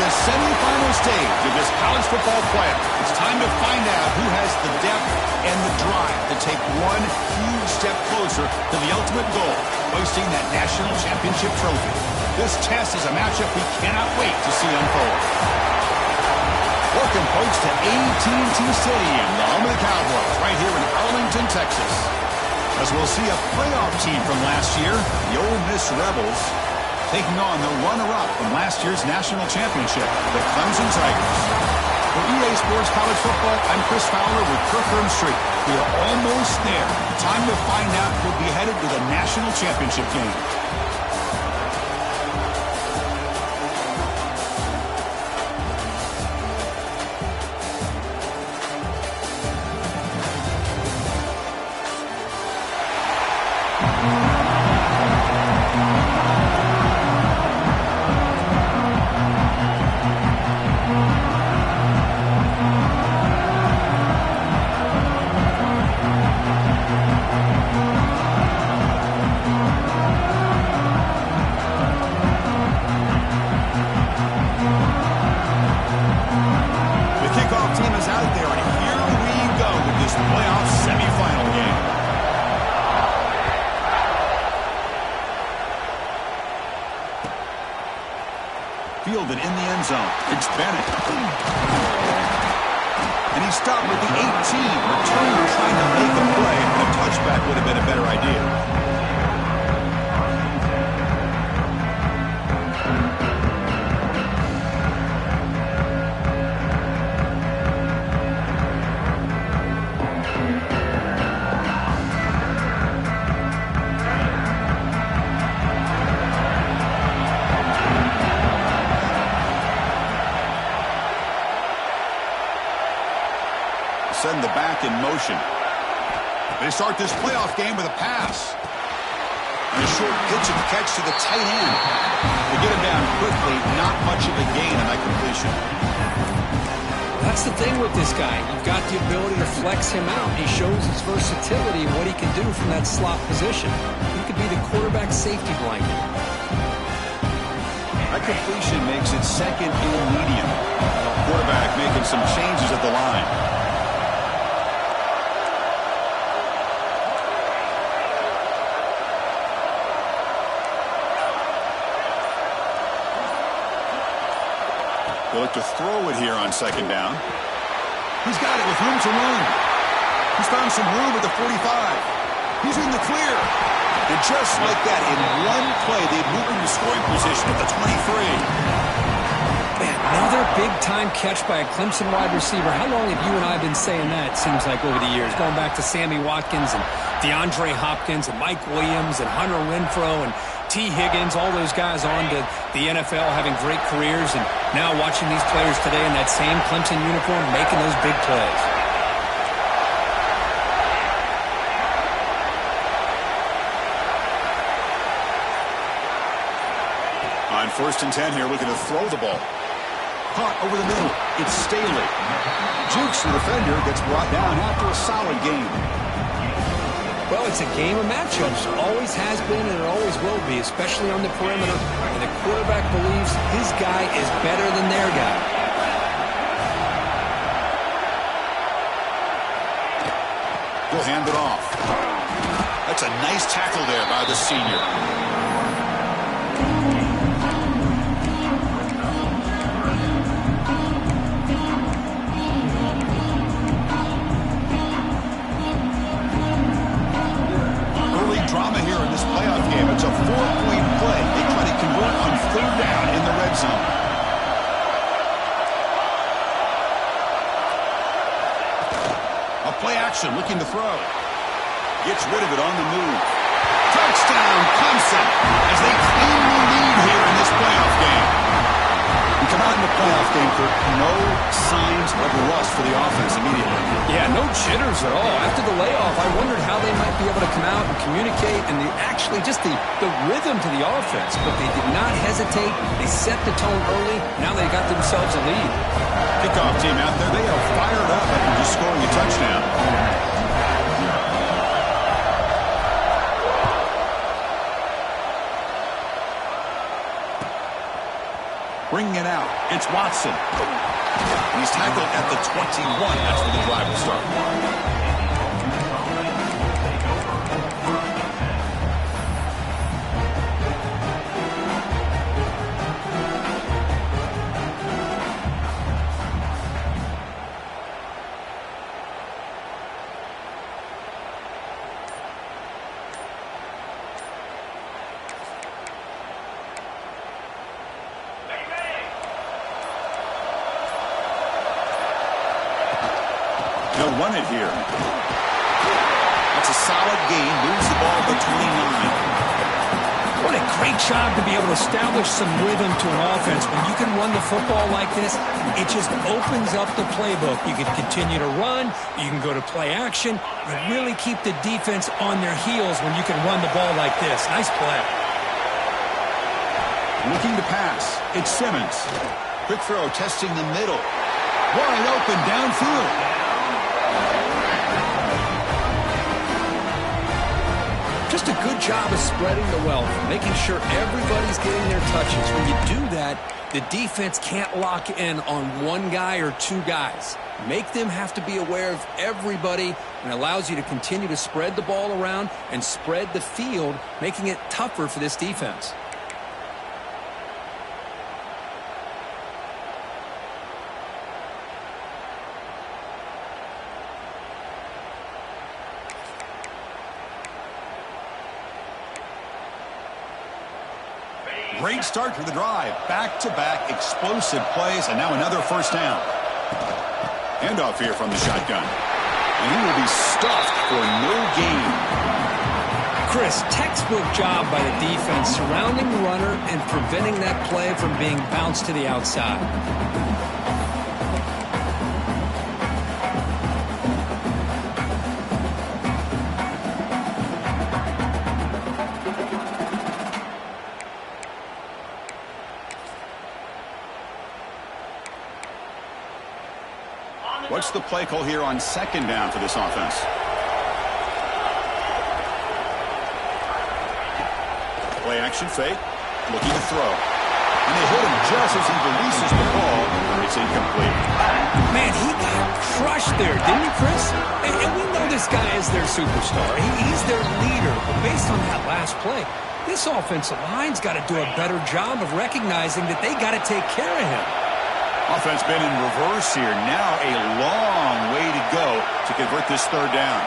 the semifinal stage of this college football playoff. It's time to find out who has the depth and the drive to take one huge step closer to the ultimate goal, hoisting that national championship trophy. This test is a matchup we cannot wait to see unfold. Welcome, folks, to AT&T Stadium, the home of the Cowboys, right here in Arlington, Texas. As we'll see a playoff team from last year, the Ole Miss Rebels, taking on the runner-up from last year's national championship, the Clemson Tigers. For EA Sports College Football, I'm Chris Fowler with Kirk Herbstreit. We are almost there. Time to find out who'll be headed to the national championship game. Fielded in the end zone. It's Bennett. And he stopped with the 18. Returner trying to make a play, but a touchback would have been a better idea. Send the back in motion. They start this playoff game with a pass. And a short pitch and catch to the tight end. They get him down quickly, not much of a gain on that completion. That's the thing with this guy. You've got the ability to flex him out. He shows his versatility and what he can do from that slot position. He could be the quarterback safety blanket. That completion makes it second and medium. Quarterback making some changes at the line. They'll look to throw it here on second down. He's got it with room to run. He's found some room at the 45. He's in the clear. And just like that, in one play, they've moved into scoring position at the 23. Man, another big-time catch by a Clemson wide receiver. How long have you and I been saying that, it seems like, over the years? Going back to Sammy Watkins and DeAndre Hopkins and Mike Williams and Hunter Renfrow and T. Higgins, all those guys on to the NFL having great careers, and now watching these players today in that same Clemson uniform making those big plays. On 1st and 10 here, looking to throw the ball. Caught over the middle. It's Staley. Jukes the defender, gets brought down after a solid game. Well, it's a game of matchups. Always has been and it always will be, especially on the perimeter. And the quarterback believes his guy is better than their guy. He'll hand it off. That's a nice tackle there by the senior. Drama here in this playoff game. It's a 4-point play. They try to convert on 3rd down in the red zone. A play action looking to throw. Gets rid of it on the move. Touchdown, Clemson, as they cleanly lead here in this playoff game. We come out in the playoff game for no signs of rust for the offense immediately. Yeah, no jitters at all. After the layoff, I wondered how they might be able to come out and communicate and actually just the rhythm to the offense. But they did not hesitate. They set the tone early. Now they got themselves a lead. Kickoff team out there, they are fired up after just scoring a touchdown. bringing it out. It's Watson. He's tackled at the 21. That's where the drive will start. They'll run it here. That's a solid gain. Moves the ball to 29. What a great job to be able to establish some rhythm to an offense. When you can run the football like this, it just opens up the playbook. You can continue to run. You can go to play action. You really keep the defense on their heels when you can run the ball like this. Nice play. Looking to pass. It's Simmons. Quick throw, testing the middle. Wide open downfield. Just a good job of spreading the wealth, making sure everybody's getting their touches. When you do that, the defense can't lock in on one guy or two guys. Make them have to be aware of everybody, and allows you to continue to spread the ball around and spread the field, making it tougher for this defense. Great start to the drive. Back-to-back explosive plays, and now another first down. Handoff here from the shotgun. And he will be stuffed for no gain. Chris, textbook job by the defense surrounding the runner and preventing that play from being bounced to the outside. What's the play call here on second down for this offense? Play action fake. Looking to throw. And they hit him just as he releases the ball. It's incomplete. Man, he got crushed there, didn't he, Chris? And we know this guy is their superstar. He's their leader. But based on that last play, this offensive line's got to do a better job of recognizing that they got to take care of him. Offense been in reverse here. Now a long way to go to convert this third down.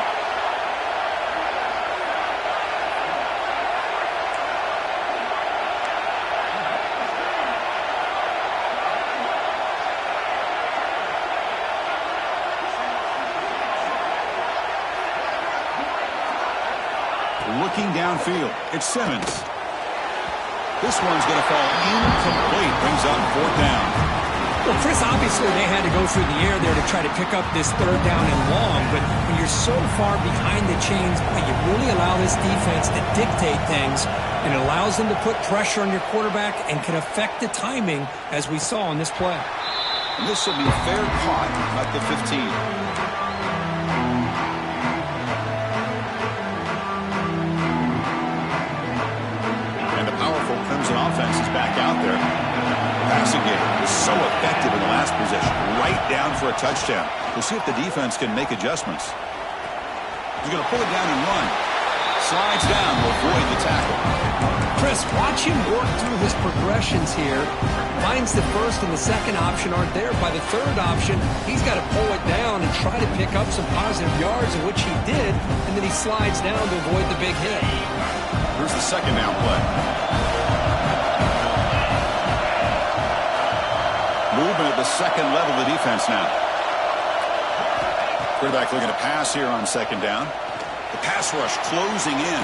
Looking downfield, it's Simmons. This one's going to fall incomplete. Brings up fourth down. Well, Chris, obviously they had to go through the air there to try to pick up this third down and long, but when you're so far behind the chains, you really allow this defense to dictate things, and it allows them to put pressure on your quarterback and can affect the timing, as we saw in this play. And this will be fair caught at the 15. And the powerful Crimson offense is back out there. Passing game was so effective in the last possession. Right down for a touchdown. We'll see if the defense can make adjustments. He's going to pull it down and run. Slides down to avoid the tackle. Chris, watch him work through his progressions here. Finds the first and the second option aren't there. By the third option, he's got to pull it down and try to pick up some positive yards, in which he did, and then he slides down to avoid the big hit. Here's the second down play. Movement at the second level of the defense now. Quarterback looking to pass here on second down. The pass rush closing in.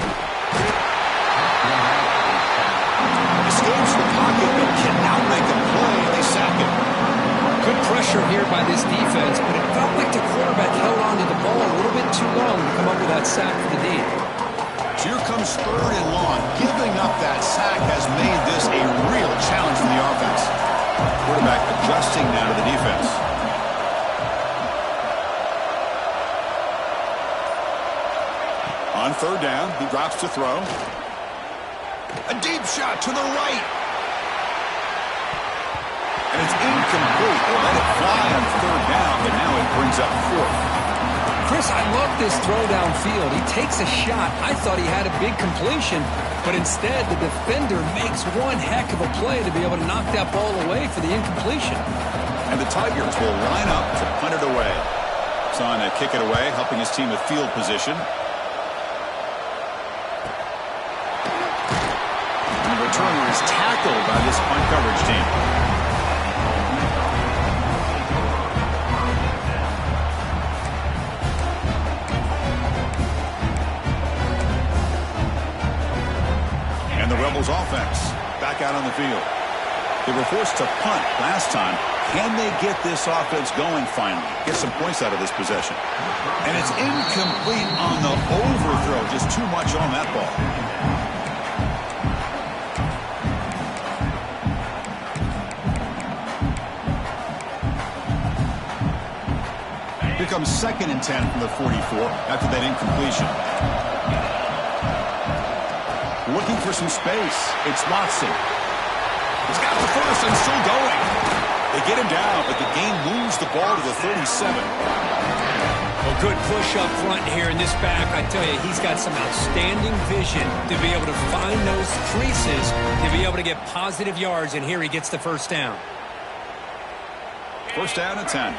Escapes the pocket but cannot make a play. They sack him. Good pressure here by this defense, but it felt like the quarterback held onto the ball a little bit too long to come up with that sack for the D. So here comes third and long. Giving up that sack has made this a real challenge for the offense. Quarterback adjusting now to the defense. On third down, he drops to throw. A deep shot to the right. It's incomplete. They let it fly on third down, but now it brings up fourth. Chris, I love this throw downfield. He takes a shot. I thought he had a big completion, but instead the defender makes one heck of a play to be able to knock that ball away for the incompletion. And the Tigers will line up to punt it away. It's on to kick it away, helping his team with field position. And the returner is tackled by this punt coverage team. And the Rebels offense back out on the field. They were forced to punt last time. Can they get this offense going finally? Get some points out of this possession. And it's incomplete on the overthrow. Just too much on that ball. Here comes 2nd and 10 from the 44 after that incompletion. Looking for some space. It's Watson. He's got the first and still going. They get him down, but the game moves the ball to the 37. Well, good push up front here in this back. I tell you, he's got some outstanding vision to be able to find those creases, to be able to get positive yards, and here he gets the first down. First down and 10.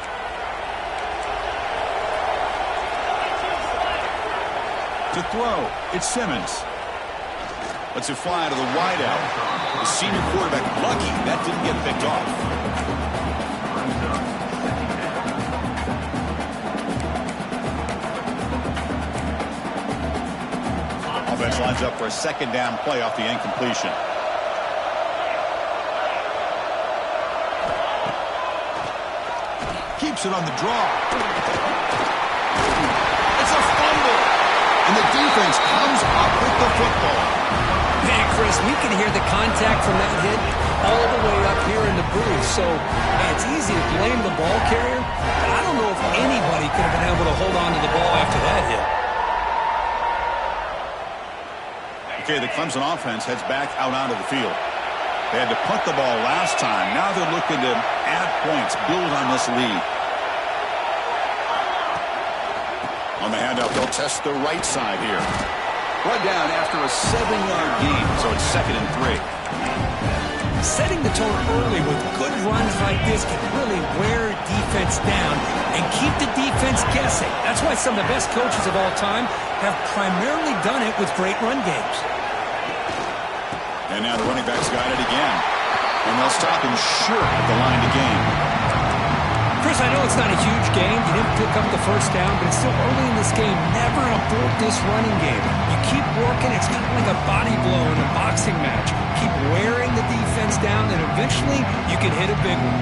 To throw, it's Simmons. Lets it fly to the wideout. The senior quarterback lucky that didn't get picked off. Offense lines up for a 2nd down play off the incompletion. Keeps it on the draw. It's a fumble. And the defense comes up with the football. Man, Chris, we can hear the contact from that hit all the way up here in the booth. So, man, it's easy to blame the ball carrier, but I don't know if anybody could have been able to hold on to the ball after that hit. Okay, the Clemson offense heads back out onto the field. They had to punt the ball last time. Now they're looking to add points, build on this lead. On the handoff, they'll test the right side here. Run down after a 7-yard gain, so it's 2nd and 3. Setting the tone early with good runs like this can really wear defense down and keep the defense guessing. That's why some of the best coaches of all time have primarily done it with great run games. And now the running backs got it again. And they'll stop him short at the line to gain. Chris, I know it's not a huge game. You didn't pick up the first down, but it's still early in this game. Never abort this running game. You keep working. It's kind of like a body blow in a boxing match. Keep wearing the defense down, and eventually you can hit a big one.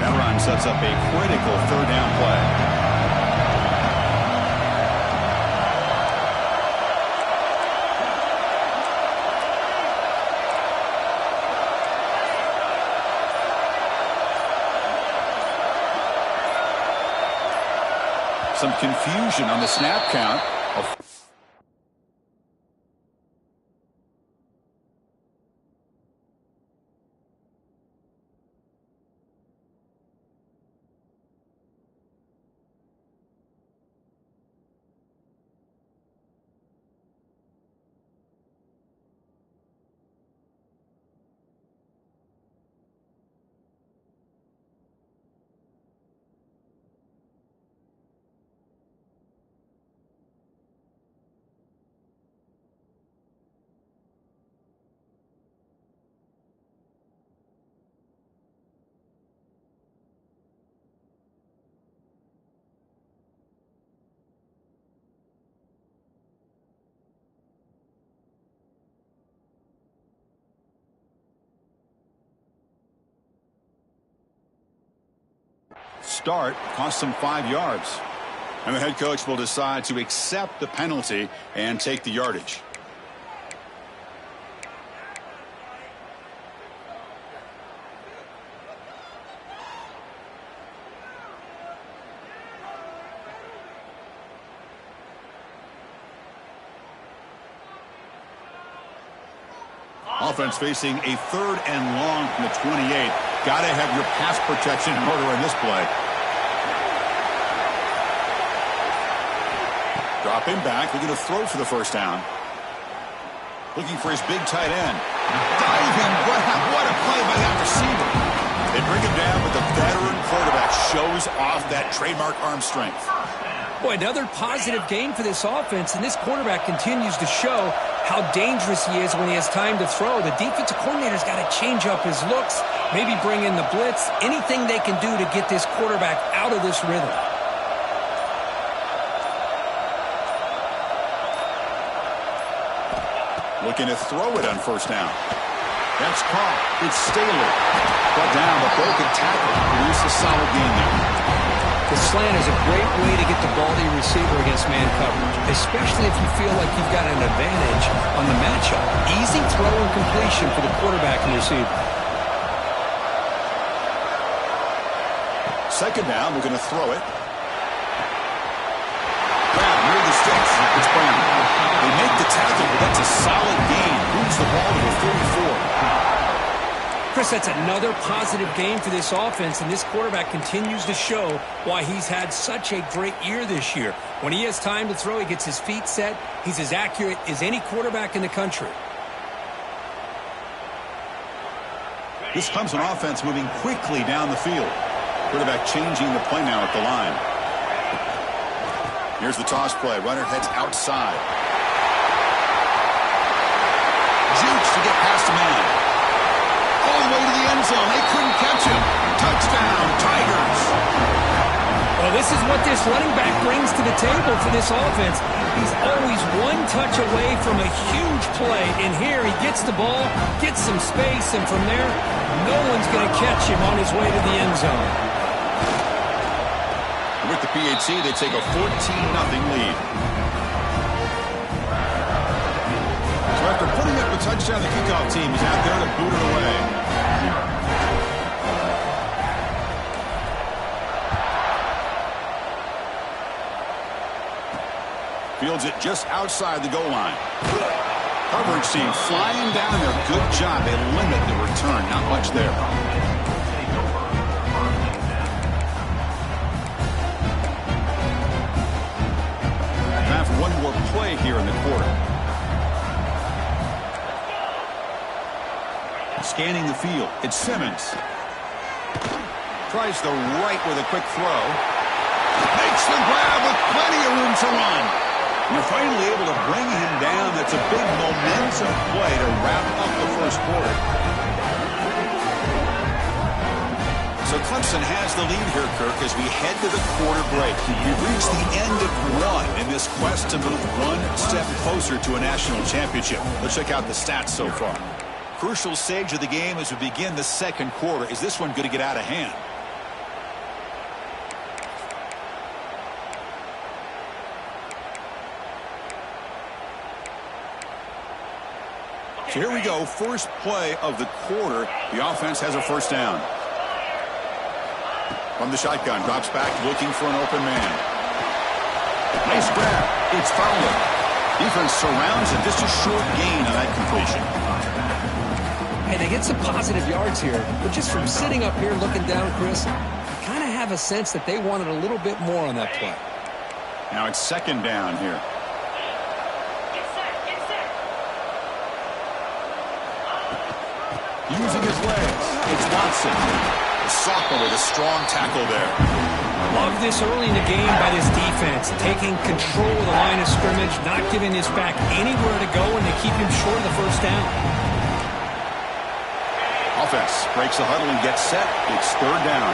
That run sets up a critical 3rd down play. Some confusion on the snap count. Start cost them 5 yards. And the head coach will decide to accept the penalty and take the yardage. Offense facing a 3rd and long from the 28. Got to have your pass protection in order in this play. Dropping back, looking to throw for the first down. Looking for his big tight end. Diving, what a play by that receiver. They bring him down, but the veteran quarterback shows off that trademark arm strength. Boy, another positive game for this offense, and this quarterback continues to show how dangerous he is when he has time to throw. The defensive coordinator's got to change up his looks, maybe bring in the blitz, anything they can do to get this quarterback out of this rhythm. Looking to throw it on first down. That's caught. It's Staley. Brought down, but broken tackle. Produce a solid game there. The slant is a great way to get the ball to your receiver against man coverage, especially if you feel like you've got an advantage on the matchup. Easy throw and completion for the quarterback and receiver. Second down, we're going to throw it. Brown near the sticks. It's Brown. They make the tackle, but that's a solid gain. Moves the ball to the 34. Chris, that's another positive game for this offense, and this quarterback continues to show why he's had such a great year this year. When he has time to throw, he gets his feet set. He's as accurate as any quarterback in the country. This Clemson offense moving quickly down the field. Quarterback changing the play now at the line. Here's the toss play. Runner heads outside. Jukes to get past the man. All the way to the end zone. They couldn't catch him. Touchdown, Tigers. Well, this is what this running back brings to the table for this offense. He's always one touch away from a huge play. And here he gets the ball, gets some space, and from there, no one's going to catch him on his way to the end zone. With the PHC, they take a 14-0 lead. So after putting up a touchdown, the kickoff team is out there to boot it away. Fields it just outside the goal line. Coverage team flying down there. Good job. They limit the return. Not much there. Have one more play here in the quarter. Scanning the field. It's Simmons. Tries the right with a quick throw. Makes the grab with plenty of room to run. You're finally able to bring him down. That's a big momentum play to wrap up the first quarter. So Clemson has the lead here, Kirk, as we head to the quarter break. We've reached the end of one in this quest to move one step closer to a national championship. Let's check out the stats so far. Crucial stage of the game as we begin the second quarter. Is this one going to get out of hand? So here we go. First play of the quarter. The offense has a first down. From the shotgun, drops back, looking for an open man. Nice grab. It's Fowler. Defense surrounds it. Just a short gain on that completion. Hey, they get some positive yards here, but just from sitting up here looking down, Chris, I kind of have a sense that they wanted a little bit more on that play. Now it's second down here. Using his legs, it's Watson. The sophomore with a strong tackle there. Love this early in the game by this defense, taking control of the line of scrimmage, not giving this back anywhere to go, and they keep him short of the first down. Offense breaks the huddle and gets set. It's third down.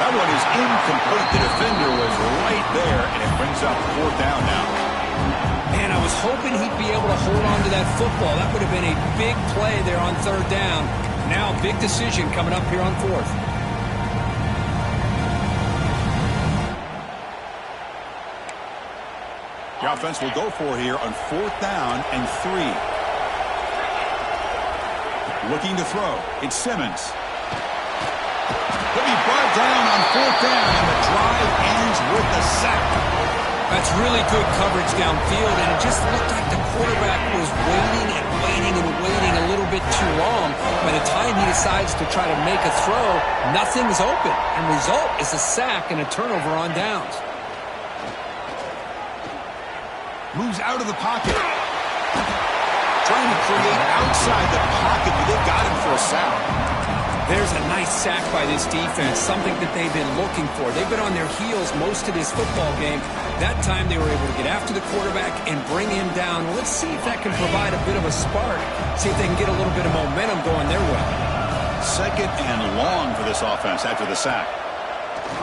That one is incomplete. The defender was right there, and it brings up fourth down now. Man, I was hoping he'd be able to hold on to that football. That would have been a big play there on third down. Now, big decision coming up here on fourth. The offense will go for it here on fourth down and 3. Looking to throw. It's Simmons. He'll be brought down on fourth down, and the drive ends with the sack. That's really good coverage downfield, and it just looked like the quarterback was waiting and waiting and waiting a little bit too long. By the time he decides to try to make a throw, nothing's open. And result is a sack and a turnover on downs. Moves out of the pocket. Trying to create outside the pocket, but they got him for a sack. There's a nice sack by this defense, something that they've been looking for. They've been on their heels most of this football game. That time they were able to get after the quarterback and bring him down. Let's see if that can provide a bit of a spark. See if they can get a little bit of momentum going their way. Second and long for this offense after the sack.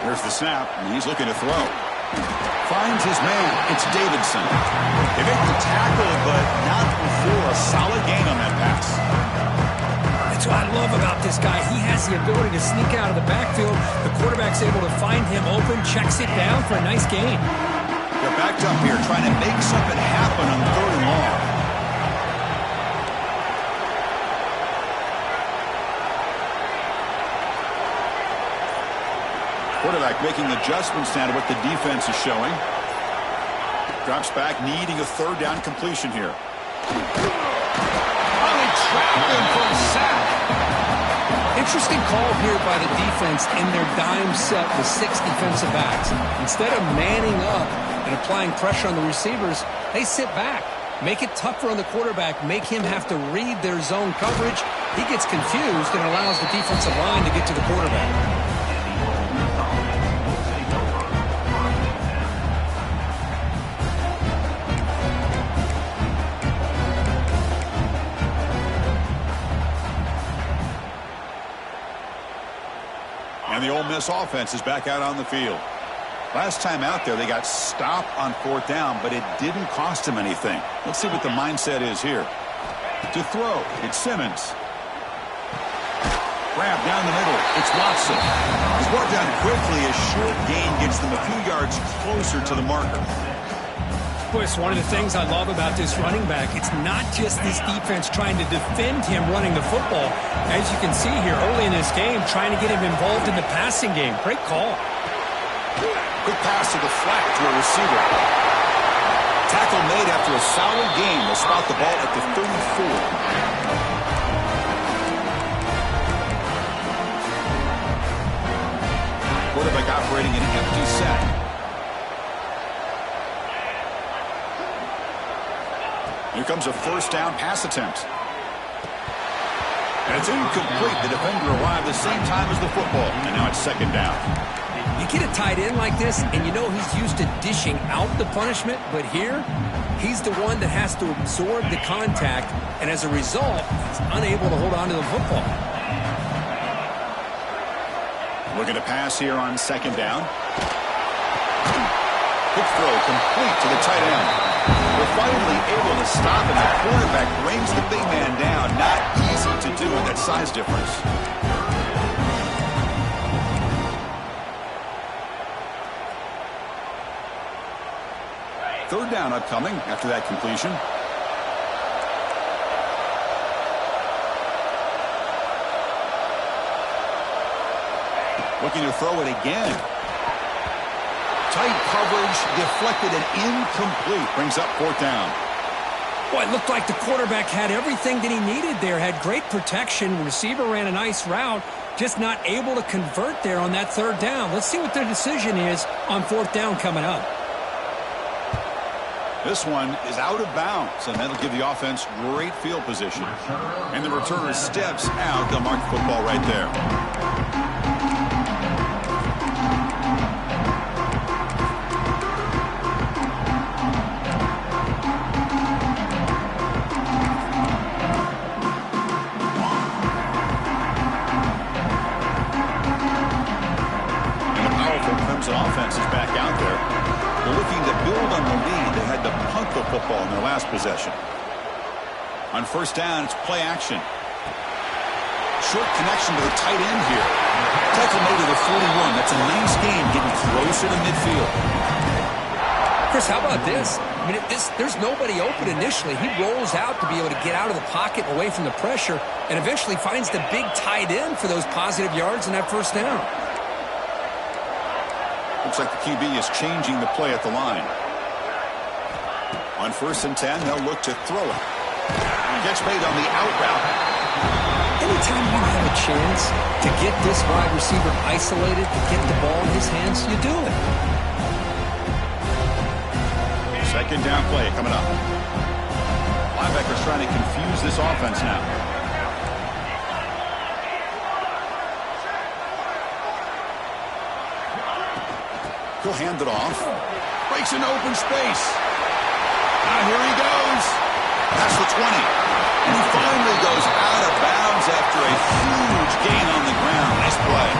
Here's the snap, and he's looking to throw. Finds his man. It's Davidson. They make the tackle, but not before a solid gain on that pass. That's what I love about this guy. He has the ability to sneak out of the backfield. The quarterback's able to find him open, checks it down for a nice gain. They're backed up here trying to make something happen on third and long. Quarterback making adjustments now to what the defense is showing. Drops back, needing a third down completion here. Trapped him for a sack. Interesting call here by the defense in their dime set with 6 defensive backs. Instead of manning up and applying pressure on the receivers, they sit back, make it tougher on the quarterback, make him have to read their zone coverage. He gets confused and allows the defensive line to get to the quarterback. And the Ole Miss offense is back out on the field. Last time out there, they got stopped on fourth down, but it didn't cost them anything. Let's see what the mindset is here. To throw, it's Simmons. Grab down the middle, it's Watson. He's brought down quickly. A short gain gets them a few yards closer to the marker. It's one of the things I love about this running back. It's not just this defense trying to defend him running the football. As you can see here early in this game, trying to get him involved in the passing game. Great call. Quick pass to the flat to a receiver. Tackle made after a solid gain. They'll spot the ball at the 34. Quarterback operating an empty set. Here comes a first down pass attempt. And it's incomplete. The defender arrived the same time as the football. And now it's second down. You get a tight end like this, and you know he's used to dishing out the punishment. But here, he's the one that has to absorb the contact. And as a result, he's unable to hold on to the football. Looking to pass here on second down. Quick throw complete to the tight end. They're finally able to stop, and the quarterback brings the big man down. Not easy to do with that size difference. Third down upcoming after that completion. Looking to throw it again. Tight coverage, deflected and incomplete. Brings up fourth down. Boy, it looked like the quarterback had everything that he needed there. Had great protection. The receiver ran a nice route. Just not able to convert there on that third down. Let's see what their decision is on fourth down coming up. This one is out of bounds, and that'll give the offense great field position. And the returner steps out. They'll mark the football right there. Offense is back out there. They're looking to build on the lead. They had to punt the football in their last possession. On first down, it's play action. Short connection to the tight end here. Tackle made to the 41. That's a nice gain, getting closer to midfield. Chris, how about this? I mean, there's nobody open initially. He rolls out to be able to get out of the pocket away from the pressure and eventually finds the big tight end for those positive yards in that first down. Looks like the QB is changing the play at the line. On 1st and 10, they'll look to throw it. Gets made on the out route. Anytime you have a chance to get this wide receiver isolated, to get the ball in his hands, you do it. 2nd down play coming up. Linebackers trying to confuse this offense now. He'll hand it off. Breaks into open space. Now here he goes. That's the 20. And he finally goes out of bounds after a huge gain on the ground. Nice play.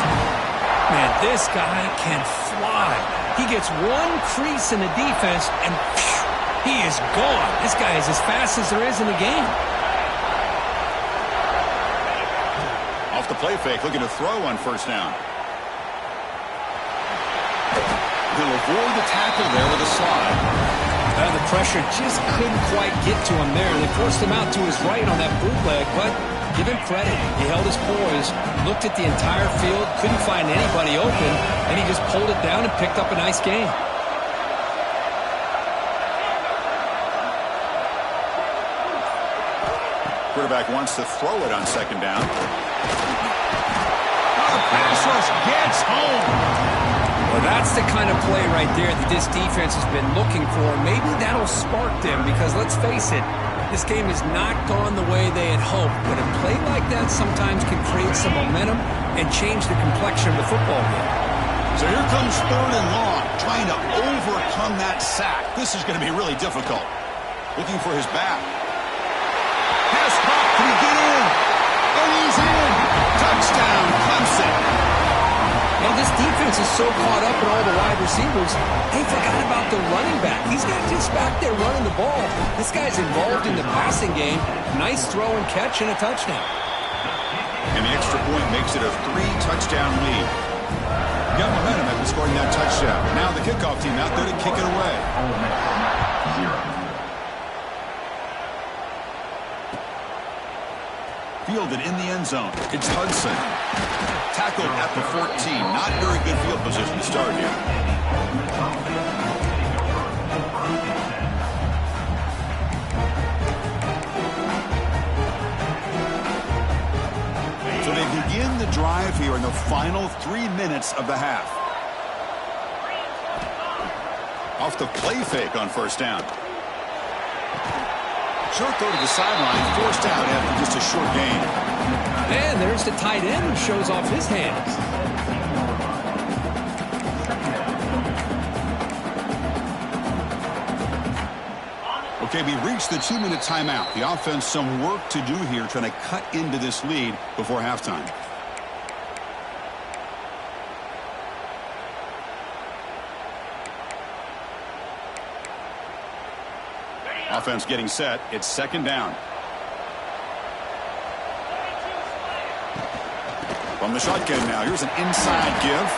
Man, this guy can fly. He gets one crease in the defense, and phew, he is gone. This guy is as fast as there is in the game. Off the play fake, looking to throw on 1st down. He'll avoid the tackle there with a slide. The pressure just couldn't quite get to him there. They forced him out to his right on that bootleg, but give him credit. He held his poise, looked at the entire field, couldn't find anybody open, and he just pulled it down and picked up a nice gain. Quarterback wants to throw it on 2nd down. The pass rush gets home. Well, that's the kind of play right there that this defense has been looking for. Maybe that'll spark them because, let's face it, this game has not gone the way they had hoped. But a play like that sometimes can create some momentum and change the complexion of the football game. So here comes 3rd and long, trying to overcome that sack. This is going to be really difficult. Looking for his back. Pass caught. Can he get in? And he's in. Touchdown, Clemson. Well, this defense is so caught up in all the wide receivers, they forgot about the running back. He's not just back there running the ball. This guy's involved in the passing game. Nice throw and catch and a touchdown. And the extra point makes it a 3-touchdown lead. Got momentum after scoring that touchdown. Now the kickoff team out there to kick it away. Fielded in the end zone. It's Hudson. Tackled at the 14. Not very good field position to start here. So they begin the drive here in the final 3 minutes of the half. Off the play fake on 1st down. Short throw to the sideline, forced out after just a short gain. And there's the tight end who shows off his hands. Okay, we reached the 2-minute timeout. The offense some work to do here, trying to cut into this lead before halftime. Offense getting set. It's 2nd down. From the shotgun now. Here's an inside give.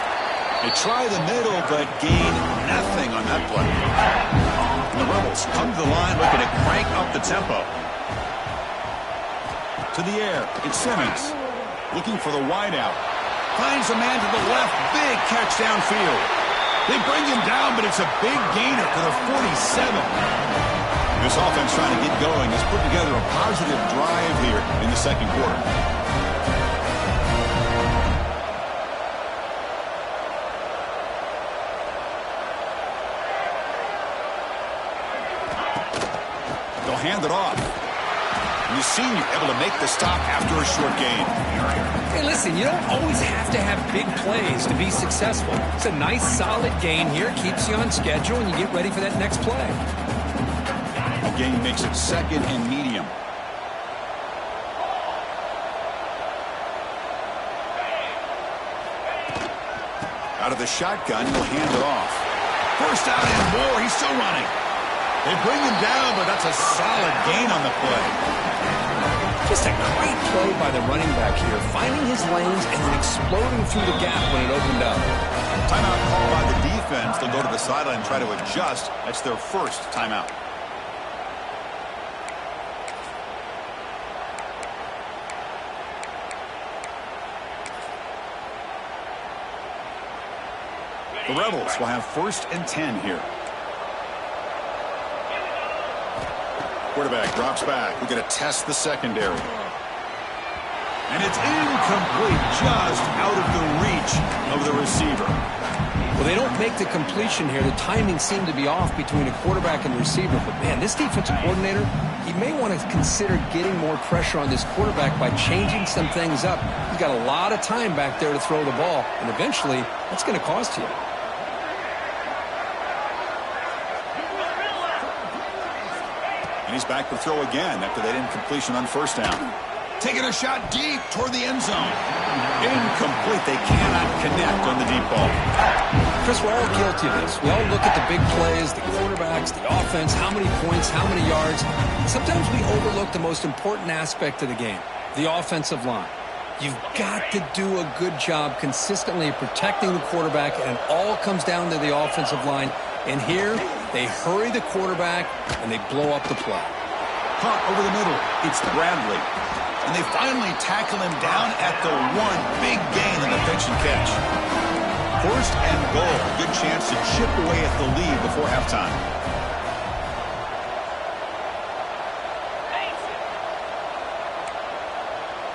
They try the middle, but gain nothing on that play. And the Rebels come to the line looking to crank up the tempo. To the air. It's Simmons. Looking for the wideout. Finds a man to the left. Big catch downfield. They bring him down, but it's a big gainer to the 47. This offense trying to get going has put together a positive drive here in the 2nd quarter. They'll hand it off. And the senior able to make the stop after a short gain. Hey, listen, you don't always have to have big plays to be successful. It's a nice, solid gain here. Keeps you on schedule, and you get ready for that next play. Gain makes it 2nd and medium. Out of the shotgun, he'll hand it off. 1st down and more. He's still running. They bring him down, but that's a solid gain on the play. Just a great play by the running back here, finding his lanes and then exploding through the gap when it opened up. Timeout called by the defense. They'll go to the sideline and try to adjust. That's their 1st timeout. The Rebels will have 1st and 10 here. Quarterback drops back. We're going to test the secondary. And it's incomplete, just out of the reach of the receiver. Well, they don't make the completion here. The timing seemed to be off between a quarterback and receiver. But, man, this defensive coordinator, he may want to consider getting more pressure on this quarterback by changing some things up. He's got a lot of time back there to throw the ball, and eventually that's going to cost you. And he's back to throw again after that incompletion on first down. Taking a shot deep toward the end zone. Incomplete. They cannot connect on the deep ball. Chris, we're all guilty of this. We all look at the big plays, the quarterbacks, the offense, how many points, how many yards. Sometimes we overlook the most important aspect of the game, the offensive line. You've got to do a good job consistently protecting the quarterback, and it all comes down to the offensive line. And here, they hurry the quarterback, and they blow up the play. Caught over the middle. It's Bradley. And they finally tackle him down at the one. Big gain in the pitch and catch. First and goal. Good chance to chip away at the lead before halftime.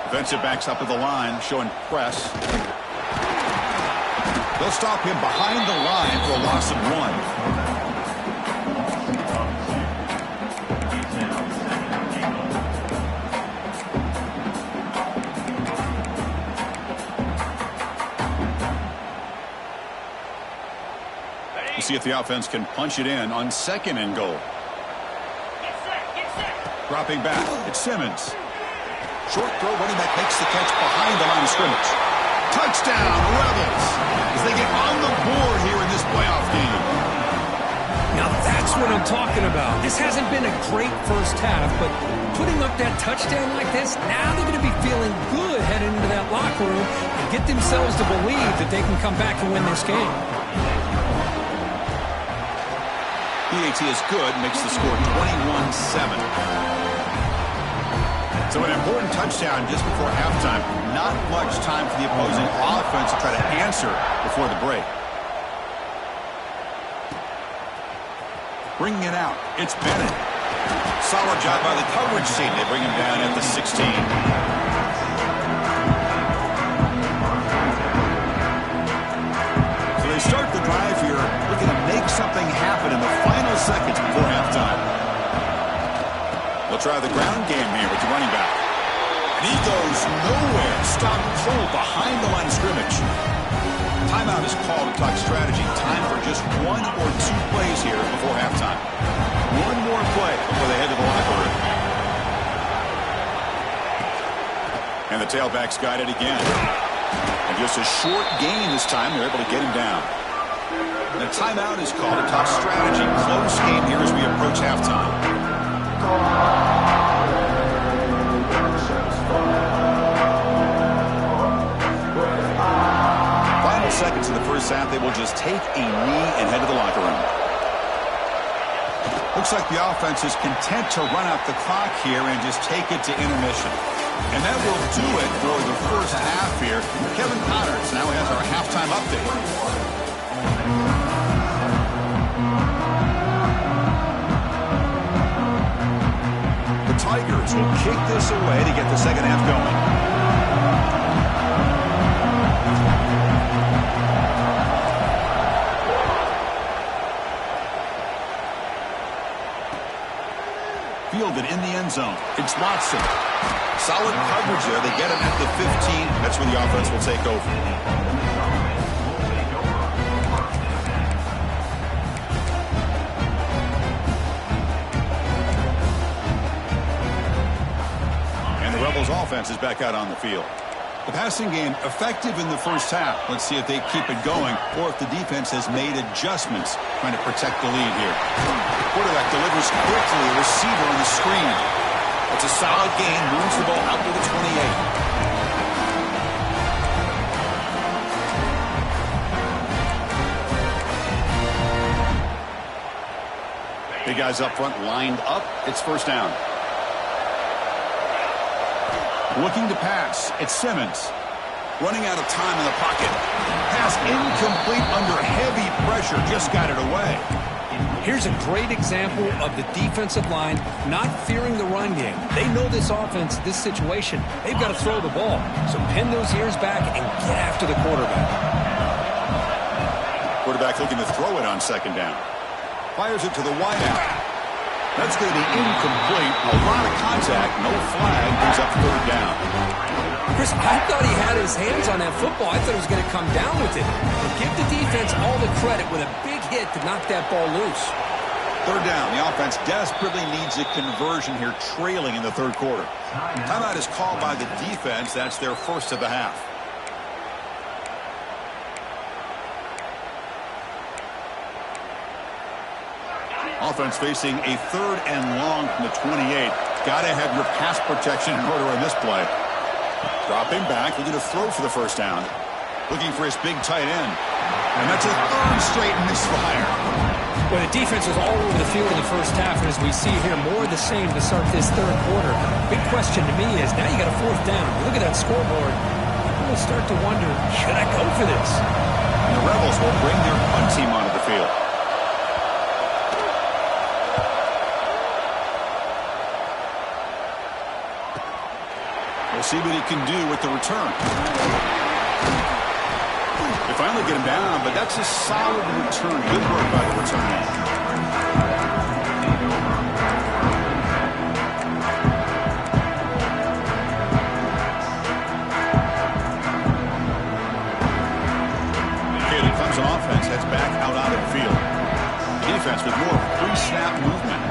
Defensive backs up at the line, showing press. They'll stop him behind the line for a loss of 1. See if the offense can punch it in on second and goal. Dropping back, it's Simmons. Short throw, running back makes the catch behind the line of scrimmage. Touchdown, Rebels, as they get on the board here in this playoff game. Now that's what I'm talking about. This hasn't been a great first half, but putting up that touchdown like this, now they're going to be feeling good heading into that locker room and get themselves to believe that they can come back and win this game. PAT is good, makes the score 21-7. So an important touchdown just before halftime. Not much time for the opposing offense to try to answer before the break. Bringing it out, it's Bennett. Solid job by the coverage team. They bring him down at the 16. So they start the drive here, looking to make something happen in the final seconds before halftime. They'll try the ground game here with the running back. And he goes nowhere. Stop cold behind the line of scrimmage. Timeout is called to talk strategy. Time for just 1 or 2 plays here before halftime. One more play before they head to the locker room. And the tailbacks got it again. And just a short gain this time. They're able to get him down. The timeout is called to talk strategy. Close game here as we approach halftime. Final seconds in the first half. They will just take a knee and head to the locker room. Looks like the offense is content to run out the clock here and just take it to intermission. And that will do it for the first half here. Kevin Connors now has our halftime update. The Tigers will kick this away to get the second half going. Fielded in the end zone. It's Watson. Solid coverage there. They get him at the 15. That's where the offense will take over. Offense is back out on the field. The passing game effective in the first half. Let's see if they keep it going or if the defense has made adjustments trying to protect the lead here. The quarterback delivers quickly, a receiver on the screen. It's a solid gain, moves the ball out to the 28. Big guys up front lined up. It's first down. Looking to pass. It's Simmons. Running out of time in the pocket. Pass incomplete under heavy pressure. Just got it away. Here's a great example of the defensive line not fearing the run game. They know this offense, this situation, they've got to throw the ball. So pin those ears back and get after the quarterback. Quarterback looking to throw it on second down. Fires it to the wideout. That's going to be incomplete. A lot of contact, no flag, brings up third down. Chris, I thought he had his hands on that football. I thought he was going to come down with it. But give the defense all the credit with a big hit to knock that ball loose. Third down. The offense desperately needs a conversion here, trailing in the third quarter. Timeout is called by the defense. That's their first of the half. Offense facing a third and long from the 28. Got to have your pass protection in order on this play. Dropping back, looking to throw for the first down. Looking for his big tight end. And that's a third straight misfire. Well, the defense was all over the field in the first half, and as we see here, more of the same to start this third quarter. Big question to me is, now you got a fourth down. You look at that scoreboard, people will start to wonder, should I go for this? And the Rebels will bring their punt team onto the field. We'll see what he can do with the return. They finally get him down, but that's a solid return. Good work by the return man. Caleb Clemson offense heads back out onto the field. The defense with more pre-snap movement.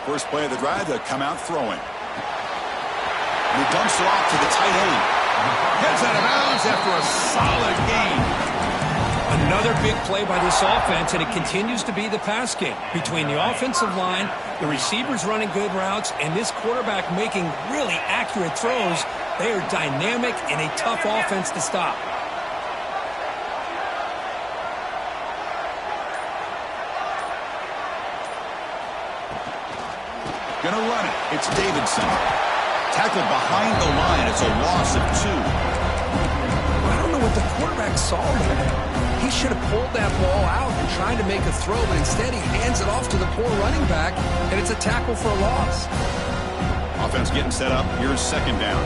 First play of the drive, they'll come out throwing. And he dumps it off to the tight end. Gets out of bounds after a solid gain. Another big play by this offense, and it continues to be the pass game. Between the offensive line, the receivers running good routes, and this quarterback making really accurate throws, they are dynamic and a tough offense to stop. Gonna run it. It's Davidson. Tackled behind the line. It's a loss of 2. I don't know what the quarterback saw there. He should have pulled that ball out and tried to make a throw, but instead he hands it off to the poor running back, and it's a tackle for a loss. Offense getting set up. Here's second down.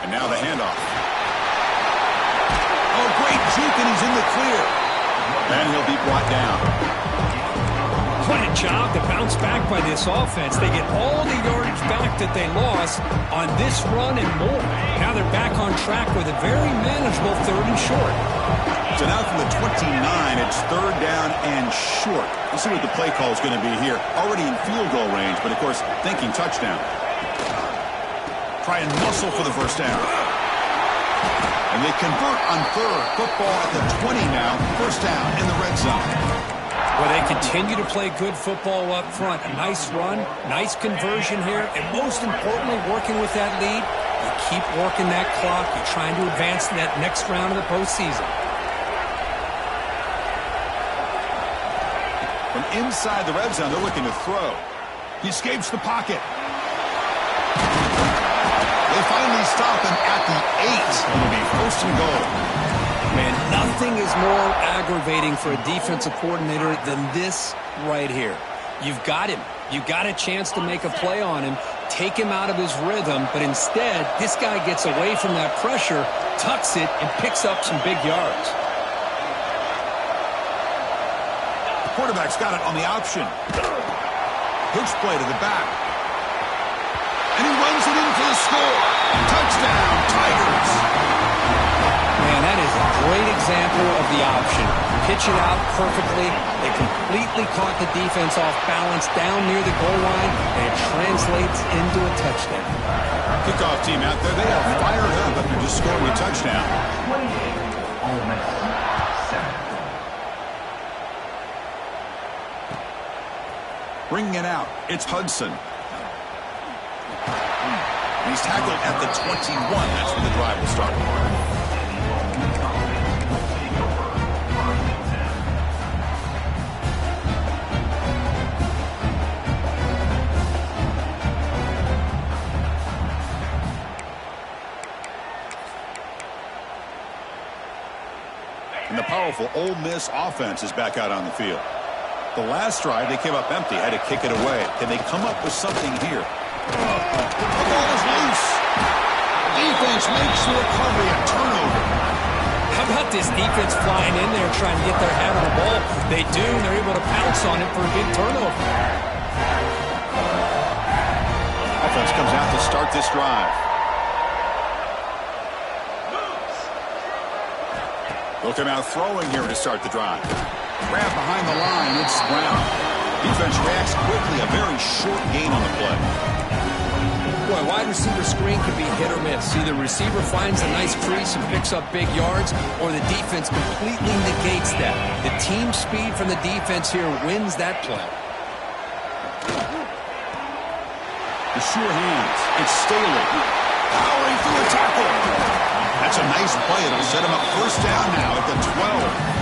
And now the handoff. Oh, great juke, and he's in the clear. And he'll be brought down. What a job to bounce back by this offense. They get all the yardage back that they lost on this run and more. Now they're back on track with a very manageable third and short. So now from the 29, it's third down and short. Let's see what the play call is going to be here. Already in field goal range, but of course, thinking touchdown. Try and muscle for the first down. And they convert on third. Football at the 20 now. First down in the red zone. Well, they continue to play good football up front. A nice run, nice conversion here, and most importantly, working with that lead, you keep working that clock. You're trying to advance to that next round of the postseason. From inside the red zone, they're looking to throw. He escapes the pocket. They finally stop him at the 8. It'll be first and goal. Man, nothing is more aggravating for a defensive coordinator than this right here. You've got him. You've got a chance to make a play on him, take him out of his rhythm, but instead, this guy gets away from that pressure, tucks it, and picks up some big yards. The quarterback's got it on the option. Pitch play to the back. And he runs it in for the score. Touchdown, Tigers. Man, that is a great example of the option. Pitch it out perfectly. They completely caught the defense off balance down near the goal line, and it translates into a touchdown. Kickoff team out there, they are fired up after just scoring a touchdown. 28, Ole Miss, 7. Bringing it out, it's Hudson. He's tackled at the 21. That's where the drive will start. powerful Ole Miss offense is back out on the field. The last drive, they came up empty, had to kick it away. Can they come up with something here? The ball is loose. Defense makes the recovery, a turnover. How about this defense flying in there trying to get their head on the ball? They do, and they're able to pounce on it for a big turnover. Offense comes out to start this drive. They'll come out throwing here to start the drive. Grab behind the line, it's Brown. Defense reacts quickly, a very short gain on the play. Boy, wide receiver screen can be hit or miss. Either receiver finds a nice crease and picks up big yards, or the defense completely negates that. The team speed from the defense here wins that play. The sure hands. It's Staley. Powering through a tackle. That's a nice play. It'll set him up first down now at the 12.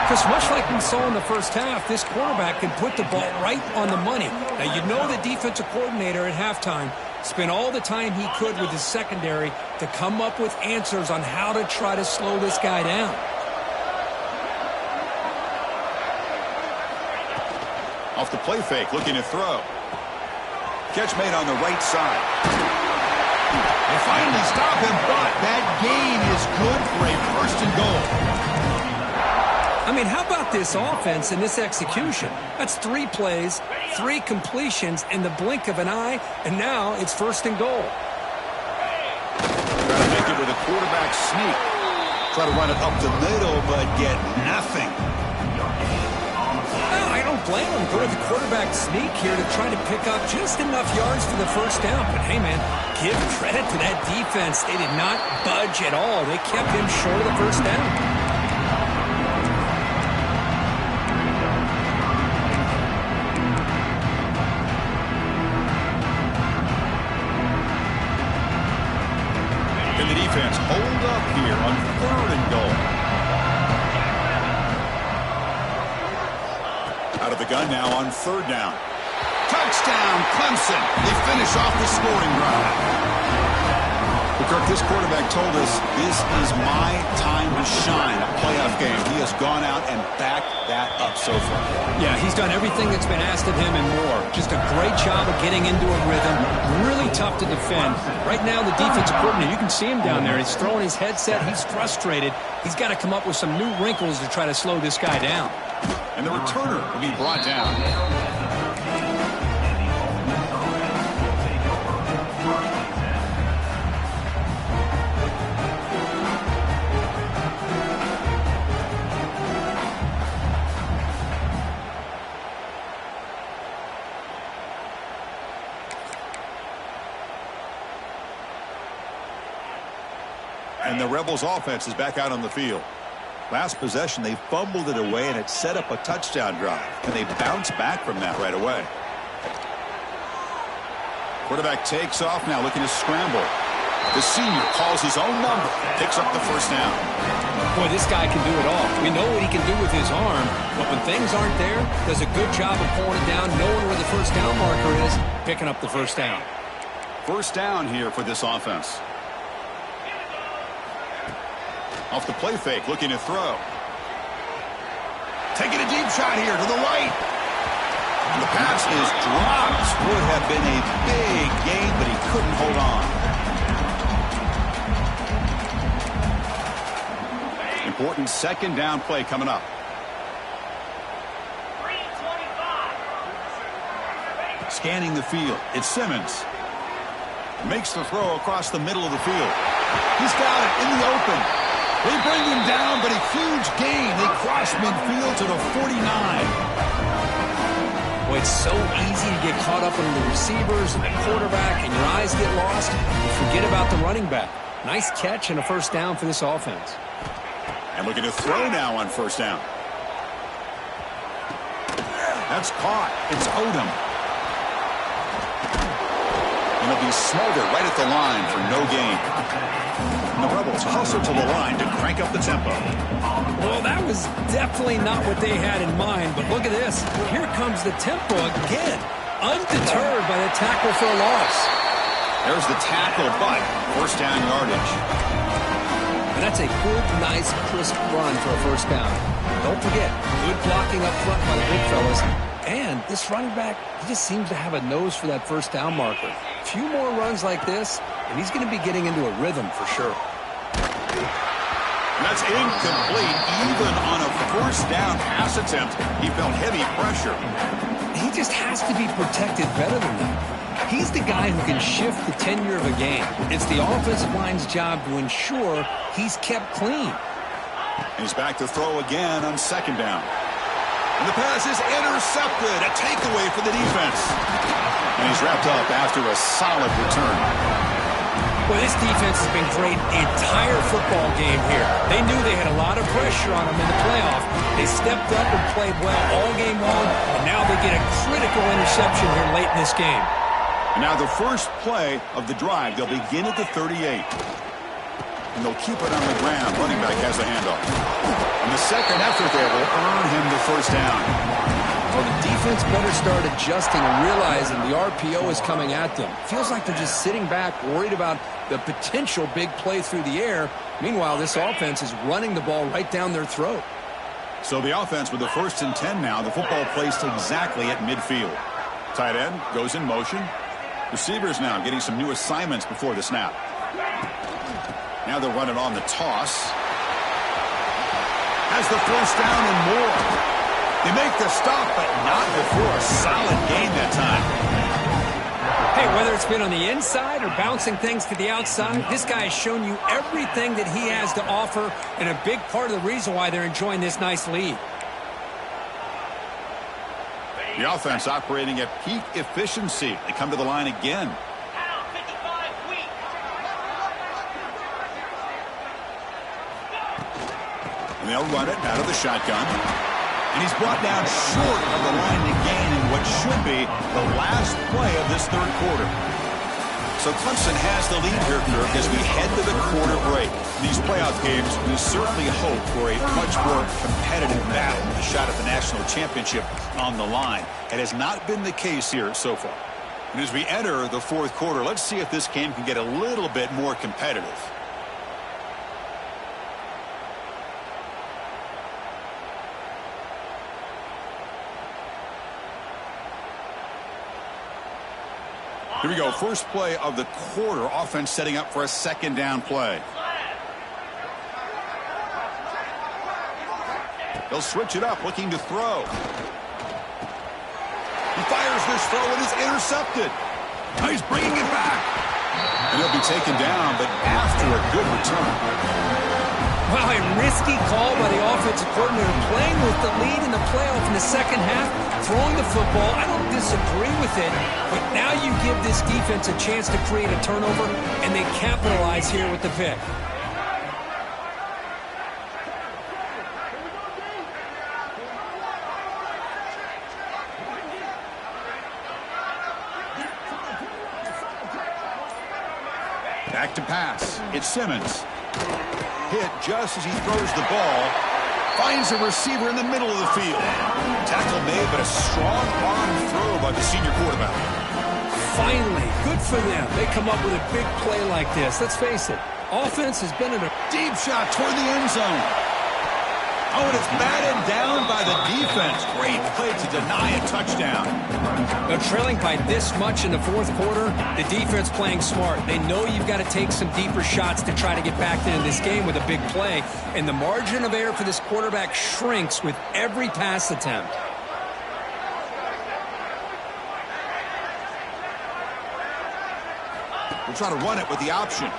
Because much like we saw in the first half, this quarterback can put the ball right on the money. Now, you know the defensive coordinator at halftime spent all the time he could with his secondary to come up with answers on how to try to slow this guy down. Off the play fake, looking to throw. Catch made on the right side. They finally stop him, but that gain is good for a first and goal. I mean, how about this offense and this execution? That's 3 plays, 3 completions in the blink of an eye, and now it's first and goal. Try to make it with a quarterback sneak. Try to run it up the middle, but get nothing. Well, I don't blame him. Go with the quarterback sneak here to try to pick up just enough yards for the first down. But, hey, man, give credit to that defense. They did not budge at all. They kept him short of the first down. Defense hold up here on third and goal. Out of the gun now on third down. Touchdown, Clemson. They finish off the scoring drive. Kirk, this quarterback told us this is my time to shine, a playoff game. He has gone out and backed that up so far. Yeah, he's done everything that's been asked of him and more. Just a great job of getting into a rhythm. Really tough to defend. Right now, the defensive coordinator, you can see him down there. He's throwing his headset. He's frustrated. He's got to come up with some new wrinkles to try to slow this guy down. And the returner will be brought down. And the Rebels offense is back out on the field. Last possession, they fumbled it away, and it set up a touchdown drive. And they bounced back from that right away. Quarterback takes off now, looking to scramble. The senior calls his own number, picks up the first down. Boy, this guy can do it all. We know what he can do with his arm, but when things aren't there, does a good job of pulling it down, knowing where the first down marker is, picking up the first down. First down here for this offense. Off the play fake, looking to throw. Taking a deep shot here to the right. And the pass is dropped. Would have been a big gain, but he couldn't hold on. Important second down play coming up. Scanning the field. It's Simmons. Makes the throw across the middle of the field. He's got it in the open. They bring him down, but a huge gain. They cross midfield to the 49. Boy, it's so easy to get caught up in the receivers and the quarterback, and your eyes get lost. You forget about the running back. Nice catch and a first down for this offense. And looking to throw now on first down. That's caught. It's Odom. And he'll be smothered right at the line for no gain. And the Rebels hustle to the line to crank up the tempo. Well, that was definitely not what they had in mind, but look at this. Here comes the tempo again. Undeterred by the tackle for a loss. There's the tackle, but first down yardage. And that's a good, nice, crisp run for a first down. Don't forget, good blocking up front by the big fellas. And this running back, he just seems to have a nose for that first down marker. A few more runs like this, and he's going to be getting into a rhythm for sure. That's incomplete. Even on a first down pass attempt, he felt heavy pressure. He just has to be protected better than that. He's the guy who can shift the tenure of a game. It's the offensive line's job to ensure he's kept clean. He's back to throw again on second down. And the pass is intercepted. A takeaway for the defense. And he's wrapped up after a solid return. Well, this defense has been great the entire football game here. They knew they had a lot of pressure on them in the playoff. They stepped up and played well all game long, and now they get a critical interception here late in this game. And now the first play of the drive, they'll begin at the 38. And they'll keep it on the ground. Running back has a handoff. And the second effort there will earn him the first down. Well, the defense better start adjusting and realizing the RPO is coming at them. Feels like they're just sitting back, worried about the potential big play through the air. Meanwhile, this offense is running the ball right down their throat. So the offense with the 1st and 10 now. The football placed exactly at midfield. Tight end goes in motion. Receivers now getting some new assignments before the snap. Now they'll run it on the toss. Has the first down and more. They make the stop, but not before a solid gain that time. Hey, whether it's been on the inside or bouncing things to the outside, this guy has shown you everything that he has to offer, and a big part of the reason why they're enjoying this nice lead. The offense operating at peak efficiency. They come to the line again. And they'll run it out of the shotgun. And he's brought down short of the line to gain in what should be the last play of this third quarter. So Clemson has the lead here, Kirk, as we head to the quarter break. These playoff games, we certainly hope for a much more competitive battle, a shot at the national championship on the line. It has not been the case here so far. And as we enter the fourth quarter, let's see if this game can get a little bit more competitive. Here we go. First play of the quarter. Offense setting up for a second down play. They'll switch it up, looking to throw. He fires this throw and is intercepted. Now he's bringing it back. And he'll be taken down, but after a good return. Wow, a risky call by the offensive coordinator, playing with the lead in the playoff in the second half, throwing the football. I don't disagree with it, but now you give this defense a chance to create a turnover, and they capitalize here with the pick. Back to pass. It's Simmons. Hit just as he throws the ball. Finds a receiver in the middle of the field. Tackle made, but a strong arm throw by the senior quarterback. Finally, good for them. They come up with a big play like this. Let's face it, offense has been in a Deep shot toward the end zone. Oh, and it's batted down by the defense. Great play to deny a touchdown. Now, trailing by this much in the fourth quarter, the defense playing smart. They know you've got to take some deeper shots to try to get back into this game with a big play. And the margin of error for this quarterback shrinks with every pass attempt. We'll try to run it with the option.